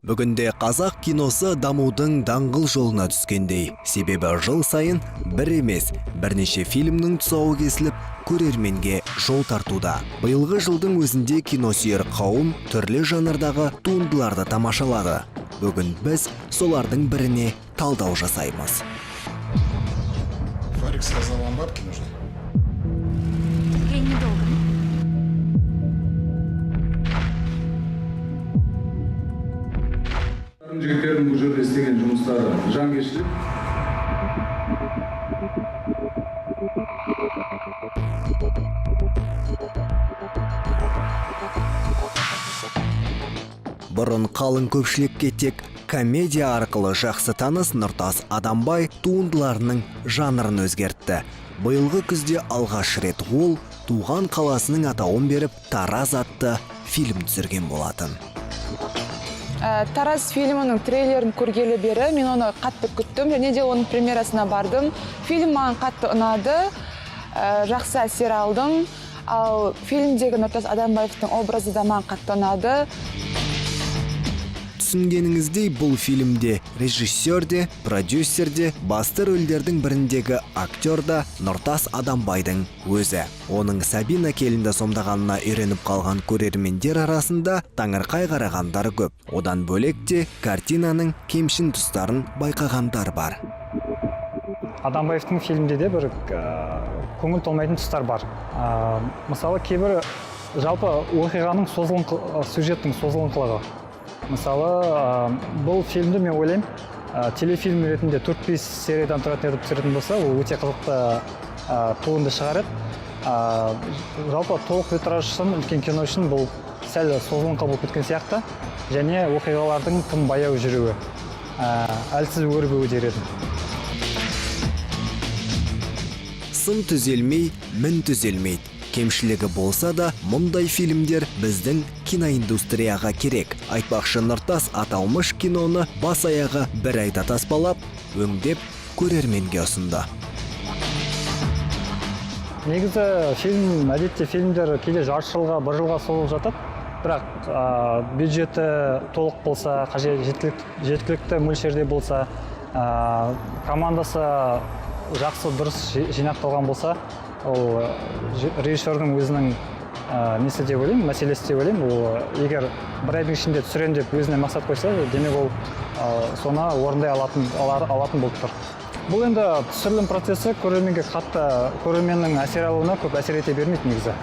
Бүгінде қазақ киносы дамудың даңғыл жолына түскендей. Себебі жыл сайын бір емес, бірнеше фильмнің тұсауы кесіліп, көрерменге жол тартуда. Биылғы жылдың өзінде киносүйер қауым түрлі жанрдағы туындыларды тамашалады. Бүгін біз солардың біріне талдау жасаймыз. Фарик сказал, вам бабки нужны? Я недолго. Жігіттердің бұл жерде істеген жұмыстары жанкештілік. Бұрын қалың көпшілікке тек комедия арқылы жақсы таныс Нұртас Адамбай туындыларының жанрын өзгертті. Биылғы күзде алғаш рет ол туған қаласының атауын беріп Тараз атты фильм түсірген болатын. Тараз фильмінің трейлерін көргелі бері мен оны қатты күттім, және де оның премьерасына бардым. Фильм маған қатты ұнады, жақсы әсер алдым. Ал фильмдегі Нұртас Адамбаевтың образы да маған қатты ұнады. Түсінгеніңіздей, бұл фильмде режиссер де, продюсер де, басты рөлдердің біріндегі актер да Нұртас Адамбайдың өзі. Оның Сабина келінді сомдағанына үйреніп қалған көрермендер арасында таңырқай қарағандар көп. Одан бөлек те картинаның кемшін тұстарын байқағандар бар. Адамбаевтың фильмде де бір көңіл толмайтын тұстар бар. Мысалы, кейбір жалпы оқиғаның сюжеттің созылыңқылығы. Мысалы, бұл фильмді мен ойлаймын, телефильм ретінде 4-5 сериядан тұратын етіп түсіретін болса, ол өте қызықты туынды шығар еді. Жалпы толық метраж үшін, үлкен кино үшін бұл сәл созылыңқы болып кеткен сияқты, және оқиғалардың тым баяу жүруі, әлсіз өрбуі дер едім. Сын түзелмей, мін түзелмейді. Кемшілігі болса да, мұндай фильмдер біздің киноиндустрияға керек. Айтпақшы, Нұртас аталмыш киноны бас-аяғы бір айда таспалап, өңдеп көрерменге ұсынды. Негізі фильм, әдетте фильмдер кейде жарты жылға, бір жылға созылып жатады. Бірақ бюджеті толық болса, жеткілікті мөлшерде болса, командасы жақсы дұрыс жинақталған болса, ол режиссердің өзінің несі деп ойлаймын, мәселесі деп ойлаймын. Ол егер бір айдың ішінде түсірем деп өзіне мақсат қойса, демек ол соны орындай алатын болып тұр. Бұл енді түсірілім процесі көрерменге қатты, көрерменнің әсер алуына көп әсер ете бермейді негізі.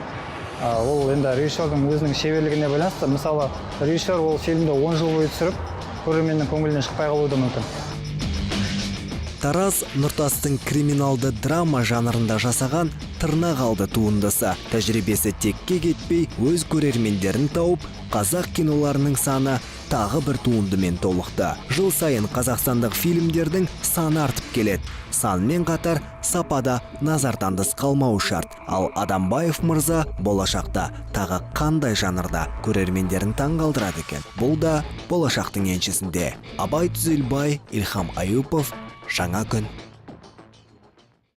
Ол енді режиссердің өзінің шеберлігіне байланысты. Мысалы, режиссер ол фильмді 10 жыл бойы түсіріп, көрерменнің көңілінен шықпай қалуы да мүмкін. Тараз Нұртастың криминалды драма жанрында жасаған тырнақалды туындысы. Тәжірибесі текке кетпей, өз көрермендерін тауып, қазақ киноларының саны тағы бір туындымен толықты. Жыл сайын қазақстандық фильмдердің саны артып келеді. Санмен қатар сапада назардан тыс қалмауы шарт. Ал Адамбаев мырза болашақта тағы қандай жанрда көрермендерін таңғалдырады екен? Бұл да болашақтың еншісінде. Абай Түзелбай, Ильхам Аюпов, Жаңа күн.